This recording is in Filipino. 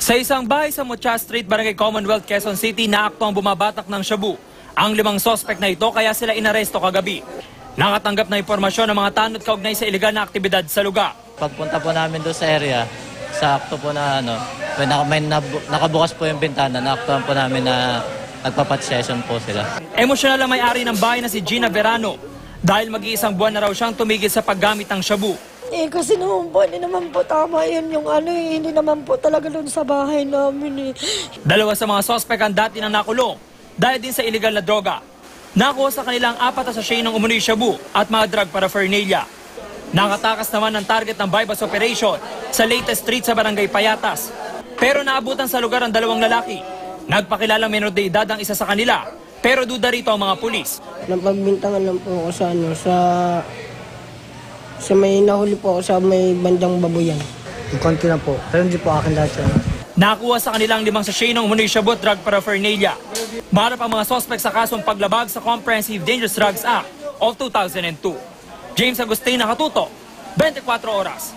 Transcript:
Sa isang bahay sa Mucha Street, Barangay Commonwealth, Quezon City, naakto ang bumabatak ng shabu. Ang 5 sospek na ito kaya sila inaresto kagabi. Nakatanggap na impormasyon ng mga tanod kaugnay sa iligal na aktibidad sa lugar. Pagpunta po namin doon sa area, sa akto po na nakabukas po yung bintana, naaktuhan po namin na nagpapat session po sila. Emosyonal ang may-ari ng bahay na si Gina Verano dahil mag-iisang buwan na raw siyang tumigil sa paggamit ng shabu. Kasi naman po, hindi naman po tama yun yung hindi naman po talaga doon sa bahay namin. Dalawa sa mga sospek ang dati nang nakulong dahil din sa illegal na droga. Nakuha sa kanilang 4 na sachet ng umunoy shabu at mga drug paraphernalia. Nakatakas naman ng target ng bypass operation sa latest street sa Barangay Payatas. Pero naabutan sa lugar ang 2 lalaki. Nagpakilalang menor de edad ang isa sa kanila, pero duda rito ang mga pulis. Napagbintangan lang po ako sa may nahuli po ako sa may bandang babuyan. Yung konti lang po, pero hindi po akin lahat yan. Nakuha sa kanilang 5 sachet ng umunoy shabu at drug paraphernalia. Marap ang mga sospek sa kasong paglabag sa Comprehensive Dangerous Drugs Act of 2002. James Agustin, Nakatuto, 24 Oras.